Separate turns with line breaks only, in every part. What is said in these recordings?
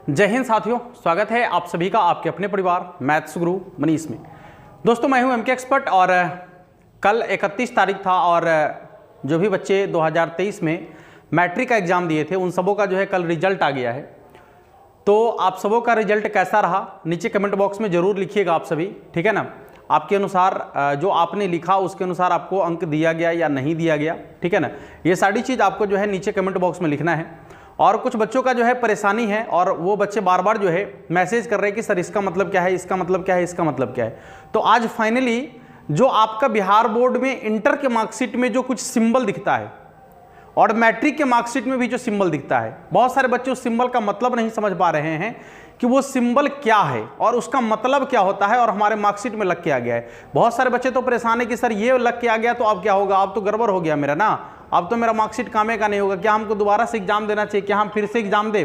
जय हिंद साथियों, स्वागत है आप सभी का आपके अपने परिवार मैथ्स गुरु मनीष में। दोस्तों मैं हूं एमके एक्सपर्ट और कल 31 तारीख था और जो भी बच्चे 2023 में मैट्रिक का एग्ज़ाम दिए थे उन सबों का जो है कल रिजल्ट आ गया है। तो आप सबों का रिजल्ट कैसा रहा नीचे कमेंट बॉक्स में ज़रूर लिखिएगा आप सभी, ठीक है ना। आपके अनुसार जो आपने लिखा उसके अनुसार आपको अंक दिया गया या नहीं दिया गया, ठीक है ना। ये सारी चीज़ आपको जो है नीचे कमेंट बॉक्स में लिखना है। और कुछ बच्चों का जो है परेशानी है और वो बच्चे बार बार जो है मैसेज कर रहे हैं कि सर इसका मतलब क्या है, इसका मतलब क्या है, इसका मतलब क्या है। तो आज फाइनली जो आपका बिहार बोर्ड में इंटर के मार्कशीट में जो कुछ सिंबल दिखता है और मैट्रिक के मार्कशीट में भी जो सिंबल दिखता है, बहुत सारे बच्चे उस सिंबल का मतलब नहीं समझ पा रहे हैं कि वो सिंबल क्या है और उसका मतलब क्या होता है और हमारे मार्कशीट में लग के आ गया है। बहुत सारे बच्चे तो परेशान है कि सर ये लग के आ गया तो अब क्या होगा, अब तो गड़बड़ हो गया मेरा ना, अब तो मेरा मार्कशीट कामे का नहीं होगा, क्या हमको दोबारा से एग्जाम देना चाहिए, क्या हम फिर से एग्जाम दे।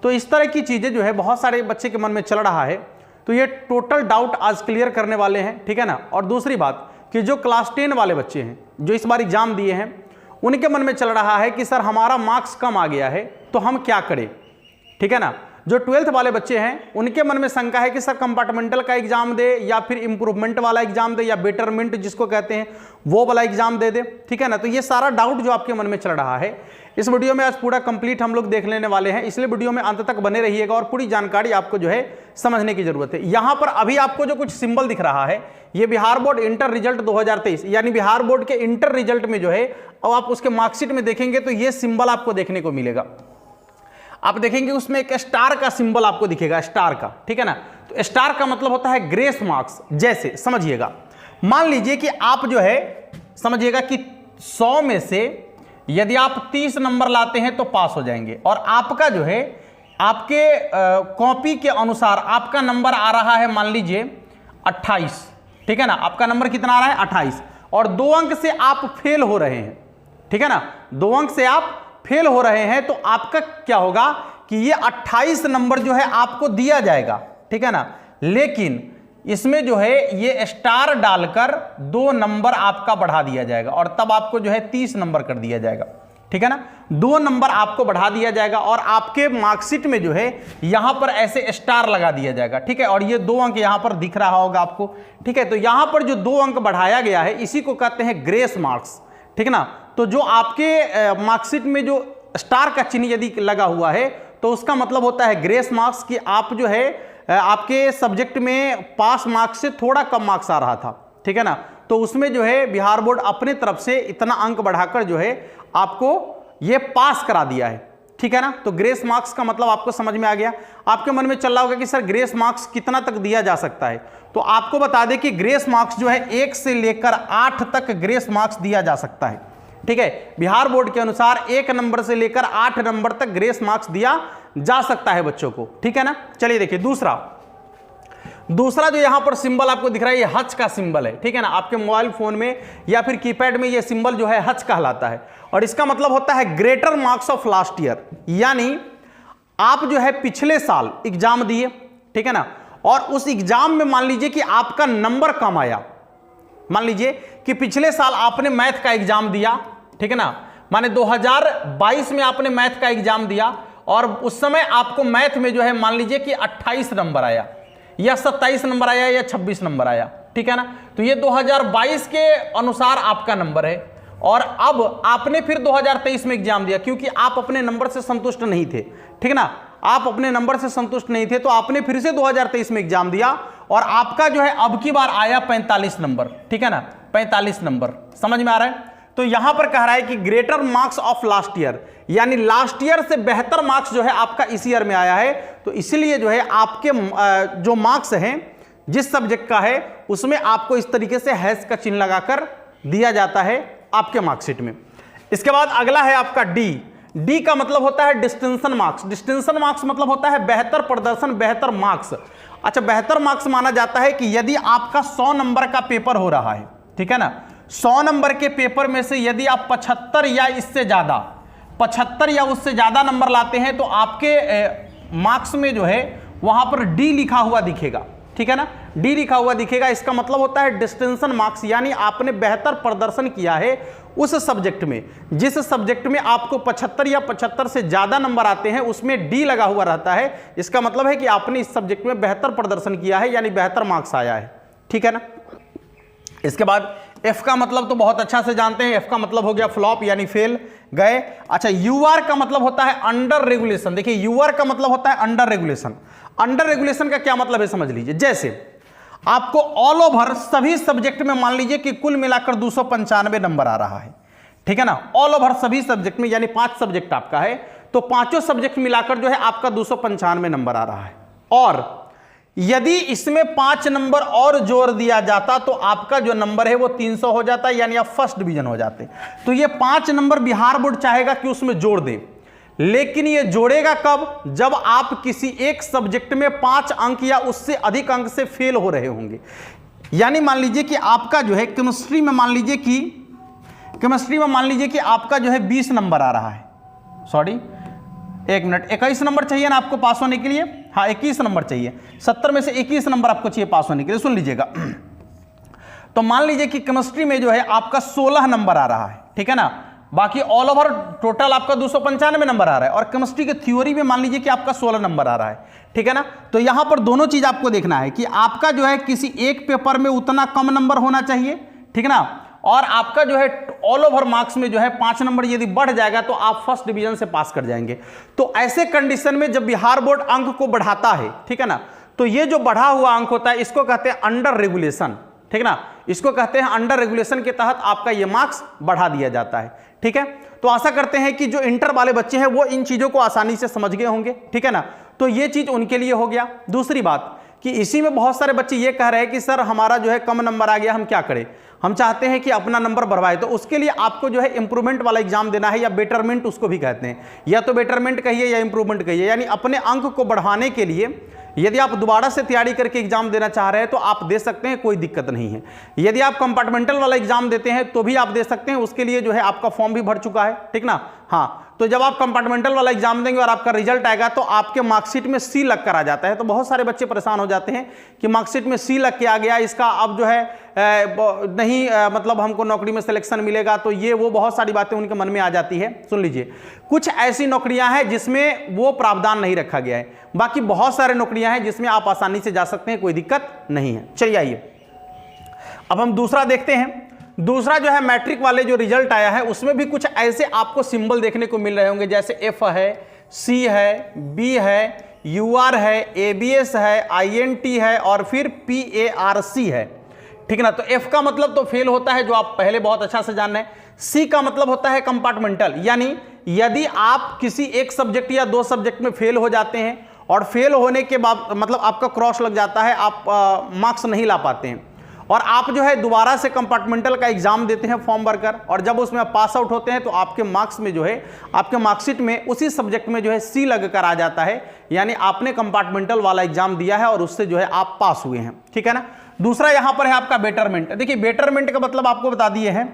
तो इस तरह की चीज़ें जो है बहुत सारे बच्चे के मन में चल रहा है। तो ये टोटल डाउट आज क्लियर करने वाले हैं, ठीक है ना। और दूसरी बात कि जो क्लास 10 वाले बच्चे हैं जो इस बार एग्जाम दिए हैं उनके मन में चल रहा है कि सर हमारा मार्क्स कम आ गया है तो हम क्या करें, ठीक है ना। जो 12th वाले बच्चे हैं उनके मन में शंका है कि सर कंपार्टमेंटल का एग्जाम दे या फिर इंप्रूवमेंट वाला एग्जाम दे या बेटरमेंट जिसको कहते हैं वो वाला एग्जाम दे दे, ठीक है ना। तो ये सारा डाउट जो आपके मन में चल रहा है इस वीडियो में आज पूरा कंप्लीट हम लोग देख लेने वाले हैं, इसलिए वीडियो में अंत तक बने रहिएगा और पूरी जानकारी आपको जो है समझने की जरूरत है। यहां पर अभी आपको जो कुछ सिंबल दिख रहा है ये बिहार बोर्ड इंटर रिजल्ट 2023 यानी बिहार बोर्ड के इंटर रिजल्ट में जो है अब आप उसके मार्कशीट में देखेंगे तो ये सिंबल आपको देखने को मिलेगा। आप देखेंगे उसमें एक स्टार का सिंबल आपको दिखेगा, स्टार का, ठीक है ना। तो स्टार का मतलब होता है ग्रेस मार्क्स। जैसे समझिएगा, मान लीजिए कि आप जो है समझिएगा कि 100 में से यदि आप 30 नंबर लाते हैं तो पास हो जाएंगे और आपका जो है आपके कॉपी के अनुसार आपका नंबर आ रहा है मान लीजिए 28, ठीक है ना। आपका नंबर कितना आ रहा है 28 और 2 अंक से आप फेल हो रहे हैं, ठीक है ना। 2 अंक से आप फेल हो रहे हैं तो आपका क्या होगा कि ये 28 नंबर जो है आपको दिया जाएगा, ठीक है ना। लेकिन इसमें जो है ये स्टार डालकर 2 नंबर आपका बढ़ा दिया जाएगा और तब आपको जो है 30 नंबर कर दिया जाएगा, ठीक है ना। 2 नंबर आपको बढ़ा दिया जाएगा और आपके मार्कशीट में जो है यहां पर ऐसे स्टार लगा दिया जाएगा, ठीक है। और ये 2 अंक यहां पर दिख रहा होगा आपको, ठीक है। तो यहां पर जो 2 अंक बढ़ाया गया है इसी को कहते हैं ग्रेस मार्क्स, ठीक है ना। तो जो आपके मार्कशीट में जो स्टार का चिन्ह यदि लगा हुआ है तो उसका मतलब होता है ग्रेस मार्क्स कि आप जो है आपके सब्जेक्ट में पास मार्क्स से थोड़ा कम मार्क्स आ रहा था, ठीक है ना। तो उसमें जो है बिहार बोर्ड अपने तरफ से इतना अंक बढ़ाकर जो है आपको ये पास करा दिया है, ठीक है ना। तो ग्रेस मार्क्स का मतलब आपको समझ में आ गया। आपके मन में चल रहा होगा कि सर ग्रेस मार्क्स कितना तक दिया जा सकता है, तो आपको बता दें कि ग्रेस मार्क्स जो है 1 से लेकर 8 तक ग्रेस मार्क्स दिया जा सकता है, ठीक है। बिहार बोर्ड के अनुसार 1 नंबर से लेकर 8 नंबर तक ग्रेस मार्क्स दिया जा सकता है बच्चों को, ठीक है ना। चलिए देखिए दूसरा जो यहां पर सिंबल आपको दिख रहा है ये हच का सिंबल है, ठीक है ना। आपके मोबाइल फोन में या फिर कीपैड में ये सिंबल जो है हच कहलाता है और इसका मतलब होता है greater marks of last year. यानी आप जो है पिछले साल एग्जाम दिए, ठीक है ना, और उस एग्जाम में मान लीजिए कि आपका नंबर कम आया। मान लीजिए कि पिछले साल आपने मैथ का एग्जाम दिया, ठीक है ना, माने 2022 में आपने मैथ का एग्जाम दिया और उस समय आपको मैथ में जो है मान लीजिए कि 28 नंबर आया या 27 नंबर आया या 26 नंबर आया, ठीक है ना। तो ये 2022 के अनुसार आपका नंबर है और अब आपने फिर 2023 में एग्जाम दिया क्योंकि आप अपने नंबर से संतुष्ट नहीं थे, ठीक है ना। आप अपने नंबर से संतुष्ट नहीं थे तो आपने फिर से 2023 में एग्जाम दिया और आपका जो है अब की बार आया 45 नंबर, ठीक है ना, 45 नंबर। समझ में आ रहा है। तो यहां पर कह रहा है कि greater marks of last year यानी लास्ट ईयर से बेहतर मार्क्स जो है आपका इस ईयर में आया है। तो इसलिए जो है आपके जो मार्क्स हैं जिस सब्जेक्ट का है उसमें आपको इस तरीके से हैश का चिन्ह लगाकर दिया जाता है आपके मार्कशीट में। इसके बाद अगला है आपका डी का मतलब होता है डिस्टिंक्शन मार्क्स। डिस्टिंक्शन मार्क्स मतलब होता है बेहतर प्रदर्शन, बेहतर मार्क्स। अच्छा, बेहतर मार्क्स माना जाता है कि यदि आपका 100 नंबर का पेपर हो रहा है, ठीक है ना, 100 नंबर के पेपर में से यदि आप 75 या इससे ज्यादा 75 या उससे ज्यादा नंबर लाते हैं तो आपके मार्क्स में जो है वहां पर डी लिखा हुआ दिखेगा, ठीक है ना, डी लिखा हुआ दिखेगा, इसका मतलब होता है डिस्टिंक्शन मार्क्स, यानी आपने बेहतर प्रदर्शन किया है उस सब्जेक्ट में, जिस सब्जेक्ट में आपको 75 या 75 से ज्यादा नंबर आते हैं उसमें डी लगा हुआ रहता है। इसका मतलब है कि आपने इस सब्जेक्ट में बेहतर प्रदर्शन किया है, यानी बेहतर मार्क्स आया है, ठीक है ना। इसके बाद एफ का मतलब तो बहुत अच्छा से जानते हैं, एफ का मतलब हो गया फ्लॉप यानी फेल गए। अच्छा, यूआर का मतलब होता है अंडर रेगुलेशन। देखिए यूआर का मतलब होता है अंडर रेगुलेशन। अंडर रेगुलेशन का क्या मतलब है समझ लीजिए, जैसे आपको ऑल ओवर सभी सब्जेक्ट में मान लीजिए कि कुल मिलाकर 295 नंबर आ रहा है, ठीक है ना, ऑल ओवर सभी सब्जेक्ट में, यानी 5 सब्जेक्ट आपका है तो पांचों सब्जेक्ट मिलाकर जो है आपका 295 नंबर आ रहा है, और यदि इसमें 5 नंबर और जोड़ दिया जाता तो आपका जो नंबर है वो 300 हो जाता, यानी आप फर्स्ट डिवीजन हो जाते। तो ये 5 नंबर बिहार बोर्ड चाहेगा कि उसमें जोड़ दे, लेकिन ये जोड़ेगा कब, जब आप किसी एक सब्जेक्ट में 5 अंक या उससे अधिक अंक से फेल हो रहे होंगे। यानी मान लीजिए कि आपका जो है केमिस्ट्री में मान लीजिए कि आपका जो है 20 नंबर आ रहा है, सॉरी 1 मिनट, 21 नंबर चाहिए ना आपको पास होने के लिए, हाँ 21 नंबर चाहिए, 70 में से 21 नंबर आपको चाहिए पास होने के लिए, सुन लीजिएगा। तो मान लीजिए कि केमिस्ट्री में जो है आपका 16 नंबर आ रहा है, ठीक है ना, बाकी ऑल ओवर टोटल आपका 295 नंबर आ रहा है, और केमिस्ट्री के थ्योरी में मान लीजिए कि आपका 16 नंबर आ रहा है, ठीक है ना। तो यहां पर दोनों चीज आपको देखना है कि आपका जो है किसी एक पेपर में उतना कम नंबर होना चाहिए, ठीक है ना, और आपका जो है ऑल ओवर मार्क्स में जो है 5 नंबर यदि बढ़ जाएगा तो आप फर्स्ट डिवीजन से पास कर जाएंगे। तो ऐसे कंडीशन में जब बिहार बोर्ड अंक को बढ़ाता है, ठीक है ना, तो ये जो बढ़ा हुआ अंक होता है इसको कहते हैं अंडर रेगुलेशन, ठीक है ना, इसको कहते हैं अंडर रेगुलेशन के तहत आपका ये मार्क्स बढ़ा दिया जाता है, ठीक है। तो आशा करते हैं कि जो इंटर वाले बच्चे हैं वो इन चीजों को आसानी से समझ गए होंगे, ठीक है ना। तो ये चीज उनके लिए हो गया। दूसरी बात कि इसी में बहुत सारे बच्चे ये कह रहे हैं कि सर हमारा जो है कम नंबर आ गया, हम क्या करें, हम चाहते हैं कि अपना नंबर बढ़वाए। तो उसके लिए आपको जो है इंप्रूवमेंट वाला एग्जाम देना है, या बेटरमेंट उसको भी कहते हैं, या तो बेटरमेंट कहिए या इंप्रूवमेंट कहिए, यानी अपने अंक को बढ़ाने के लिए यदि आप दोबारा से तैयारी करके एग्जाम देना चाह रहे हैं तो आप दे सकते हैं, कोई दिक्कत नहीं है। यदि आप कंपार्टमेंटल वाला एग्जाम देते हैं तो भी आप दे सकते हैं, उसके लिए जो है आपका फॉर्म भी भर चुका है, ठीक ना। हाँ, तो जब आप कंपार्टमेंटल वाला एग्जाम देंगे और आपका रिजल्ट आएगा तो आपके मार्कशीट में सी लग कर आ जाता है। तो बहुत सारे बच्चे परेशान हो जाते हैं कि मार्कशीट में सी लग के आ गया, इसका अब जो है नहीं मतलब हमको नौकरी में सिलेक्शन मिलेगा, तो ये वो बहुत सारी बातें उनके मन में आ जाती है। सुन लीजिए, कुछ ऐसी नौकरियां हैं जिसमें वो प्रावधान नहीं रखा गया है, बाकी बहुत सारे नौकरियां हैं जिसमें आप आसानी से जा सकते हैं, कोई दिक्कत नहीं है। चलिए आइए अब हम दूसरा देखते हैं। दूसरा जो है मैट्रिक वाले जो रिजल्ट आया है उसमें भी कुछ ऐसे आपको सिंबल देखने को मिल रहे होंगे, जैसे एफ है, सी है, बी है, यूआर है, एबीएस है, आईएनटी है और फिर पीएआरसी है, ठीक है ना। तो एफ का मतलब तो फेल होता है, जो आप पहले बहुत अच्छा से जान रहे हैं। सी का मतलब होता है कंपार्टमेंटल, यानी यदि आप किसी एक सब्जेक्ट या 2 सब्जेक्ट में फेल हो जाते हैं और फेल होने के बाद मतलब आपका क्रॉस लग जाता है, आप मार्क्स नहीं ला पाते हैं और आप जो है दोबारा से कंपार्टमेंटल का एग्जाम देते हैं फॉर्म भरकर, और जब उसमें पास आउट होते हैं तो आपके मार्क्स में जो है आपके मार्कशीट में उसी सब्जेक्ट में जो है सी लग कर आ जाता है, यानी आपने कंपार्टमेंटल वाला एग्जाम दिया है और उससे जो है आप पास हुए हैं, ठीक है ना। दूसरा यहां पर है आपका बेटरमेंट। देखिए बेटरमेंट का मतलब आपको बता दिए हैं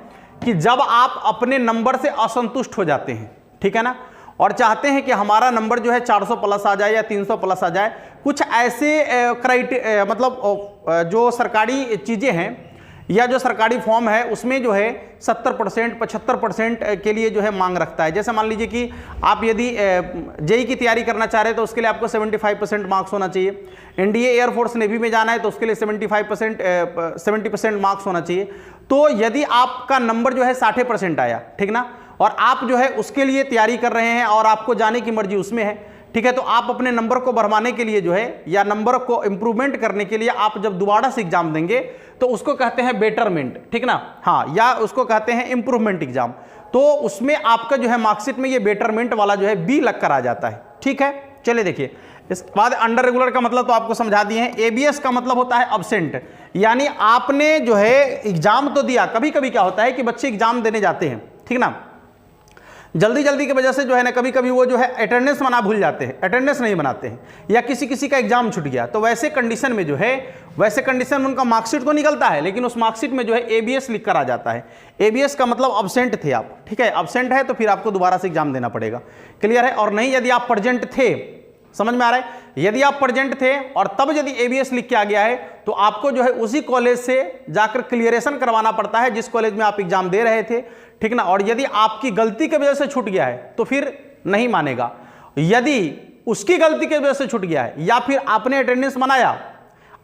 कि जब आप अपने नंबर से असंतुष्ट हो जाते हैं, ठीक है ना, और चाहते हैं कि हमारा नंबर जो है 400 प्लस आ जाए या 300 प्लस आ जाए, कुछ ऐसे मतलब जो सरकारी चीज़ें हैं या जो सरकारी फॉर्म है उसमें जो है 70% 75% के लिए जो है मांग रखता है। जैसे मान लीजिए कि आप यदि जेई की तैयारी करना चाह रहे हैं तो उसके लिए आपको 75% मार्क्स होना चाहिए। एनडीए एयरफोर्स नेवी में जाना है तो उसके लिए 70% मार्क्स होना चाहिए। तो यदि आपका नंबर जो है 60% आया, ठीक ना, और आप जो है उसके लिए तैयारी कर रहे हैं और आपको जाने की मर्जी उसमें है, ठीक है, तो आप अपने नंबर को बढ़वाने के लिए जो है या नंबर को इंप्रूवमेंट करने के लिए आप जब दोबारा से एग्जाम देंगे तो उसको कहते हैं बेटरमेंट, ठीक ना, हाँ, या उसको कहते हैं इंप्रूवमेंट एग्जाम। तो उसमें आपका जो है मार्कशीट में ये बेटरमेंट वाला जो है बी लग कर आ जाता है, ठीक है। चलिए देखिए, इसके बाद अंडर रेगुलर का मतलब तो आपको समझा दिए हैं। एबीएस का मतलब होता है अब्सेंट, यानी आपने जो है एग्जाम तो दिया, कभी कभी क्या होता है कि बच्चे एग्जाम देने जाते हैं, ठीक ना, जल्दी की वजह से जो है ना कभी कभी वो जो है अटेंडेंस बना भूल जाते हैं, अटेंडेंस नहीं बनाते हैं, या किसी का एग्जाम छूट गया, तो वैसे कंडीशन में जो है वैसे कंडीशन में उनका मार्कशीट तो निकलता है लेकिन उस मार्कशीट में जो है एबीएस लिख कर आ जाता है। एबीएस का मतलब अब्सेंट थे आप, ठीक है, अब्सेंट है तो फिर आपको दोबारा से एग्जाम देना पड़ेगा, क्लियर है। और नहीं यदि आप प्रेजेंट थे समझ में आ रहा है? यदि आप प्रेजेंट थे और तब यदि एबीएस लिख के आ गया है तो आपको जो है उसी कॉलेज से जाकर क्लियरेशन करवाना पड़ता है जिस कॉलेज में आप एग्जाम दे रहे थे, ठीक ना। और यदि आपकी गलती की वजह से छूट गया है तो फिर नहीं मानेगा। यदि उसकी गलती की वजह से छूट गया है या फिर आपने अटेंडेंस बनाया,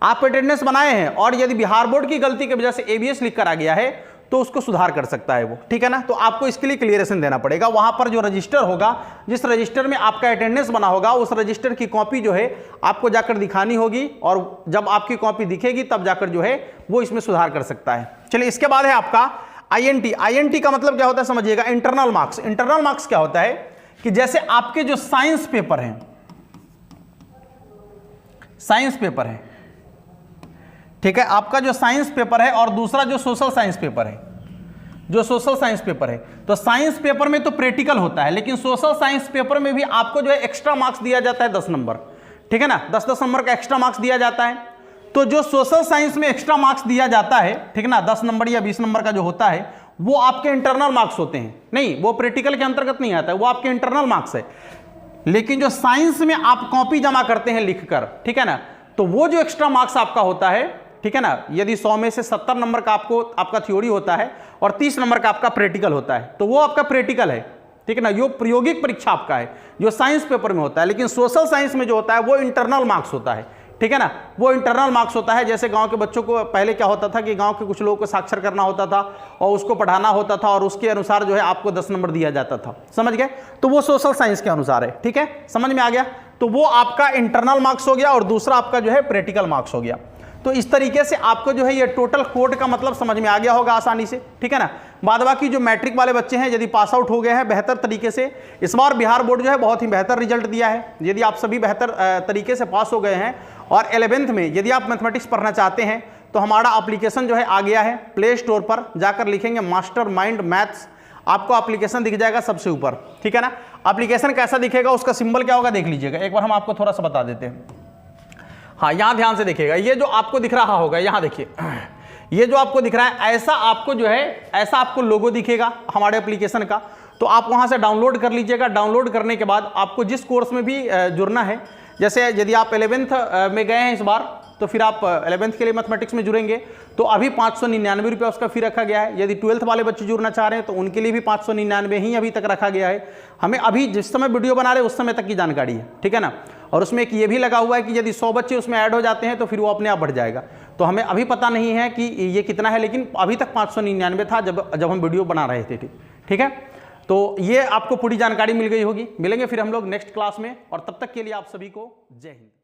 आप अटेंडेंस बनाए हैं और यदि बिहार बोर्ड की गलती की वजह से एबीएस लिख कर आ गया है तो उसको सुधार कर सकता है वो, ठीक है ना। तो आपको इसके लिए क्लियरेशन देना पड़ेगा। वहां पर जो रजिस्टर होगा, जिस रजिस्टर में आपका अटेंडेंस बना होगा, उस रजिस्टर की कॉपी जो है आपको जाकर दिखानी होगी और जब आपकी कॉपी दिखेगी तब जाकर जो है वो इसमें सुधार कर सकता है। चलिए, इसके बाद है आपका आईएनटी। आईएनटी का मतलब क्या होता है समझिएगा, इंटरनल मार्क्स। इंटरनल मार्क्स क्या होता है कि जैसे आपके जो साइंस पेपर हैं, साइंस पेपर है, ठीक है, आपका जो साइंस पेपर है और दूसरा जो सोशल साइंस पेपर है, जो सोशल साइंस पेपर है, तो साइंस पेपर में तो प्रैक्टिकल होता है लेकिन सोशल साइंस पेपर में भी आपको जो है एक्स्ट्रा मार्क्स दिया जाता है 10 नंबर, ठीक है ना। 10-10 नंबर का एक्स्ट्रा मार्क्स दिया जाता है। तो जो सोशल साइंस में एक्स्ट्रा मार्क्स दिया जाता है, ठीक है ना, 10 नंबर या 20 नंबर का जो होता है वो आपके इंटरनल मार्क्स होते हैं। नहीं, वो प्रैक्टिकल के अंतर्गत नहीं आता है, वो आपके इंटरनल मार्क्स है। लेकिन जो साइंस में आप कॉपी जमा करते हैं लिखकर, ठीक है ना, तो वो जो एक्स्ट्रा मार्क्स आपका होता है, ठीक है ना, यदि 100 में से 70 नंबर का आपका थ्योरी होता है और 30 नंबर का आपका प्रैक्टिकल होता है, तो वो आपका प्रैक्टिकल है, ठीक है ना, ये प्रायोगिक परीक्षा आपका है जो साइंस पेपर में होता है। लेकिन सोशल साइंस में जो होता है वो इंटरनल मार्क्स होता है, ठीक है ना, वो इंटरनल मार्क्स होता है। जैसे गांव के बच्चों को पहले क्या होता था कि गांव के कुछ लोगों को साक्षर करना होता था और उसको पढ़ाना होता था और उसके अनुसार जो है आपको 10 नंबर दिया जाता था, समझ गए। तो वो सोशल साइंस के अनुसार है, ठीक है, समझ में आ गया। तो वो आपका इंटरनल मार्क्स हो गया और दूसरा आपका जो है प्रैक्टिकल मार्क्स हो गया। तो इस तरीके से आपको जो है ये टोटल कोड का मतलब समझ में आ गया होगा आसानी से, ठीक है ना। बाद बाकी जो मैट्रिक वाले बच्चे हैं यदि पास आउट हो गए हैं बेहतर तरीके से, इस बार बिहार बोर्ड जो है बहुत ही बेहतर रिजल्ट दिया है। यदि आप सभी बेहतर तरीके से पास हो गए हैं और 11th में यदि आप मैथमेटिक्स पढ़ना चाहते हैं तो हमारा एप्लीकेशन जो है आ गया है प्ले स्टोर पर, जाकर लिखेंगे मास्टर माइंड मैथ्स, आपको एप्लीकेशन दिख जाएगा सबसे ऊपर, ठीक है ना। एप्लीकेशन कैसा दिखेगा, उसका सिंबल क्या होगा देख लीजिएगा एक बार, हम आपको थोड़ा सा बता देते हैं। हाँ, यहाँ ध्यान से देखिएगा, ये जो आपको दिख रहा होगा, यहाँ देखिए, ये जो आपको दिख रहा है ऐसा आपको जो है ऐसा आपको लोगो दिखेगा हमारे एप्लीकेशन का। तो आप वहाँ से डाउनलोड कर लीजिएगा। डाउनलोड करने के बाद आपको जिस कोर्स में भी जुड़ना है, जैसे यदि आप 11th में गए हैं इस बार तो फिर आप 11th के लिए मैथमेटिक्स में जुड़ेंगे तो अभी 599 रुपये उसका फी रखा गया है। यदि 12th वाले बच्चे जुड़ना चाह रहे हैं तो उनके लिए भी 599 ही अभी तक रखा गया है। हमें अभी जिस समय वीडियो बना रहे हैं उस समय तक की जानकारी है, ठीक है ना। और उसमें एक ये भी लगा हुआ है कि यदि 100 बच्चे उसमें ऐड हो जाते हैं तो फिर वो अपने आप बढ़ जाएगा। तो हमें अभी पता नहीं है कि ये कितना है, लेकिन अभी तक 599 था जब हम वीडियो बना रहे थे, ठीक है। तो ये आपको पूरी जानकारी मिल गई होगी। मिलेंगे फिर हम लोग नेक्स्ट क्लास में, और तब तक के लिए आप सभी को जय हिंद।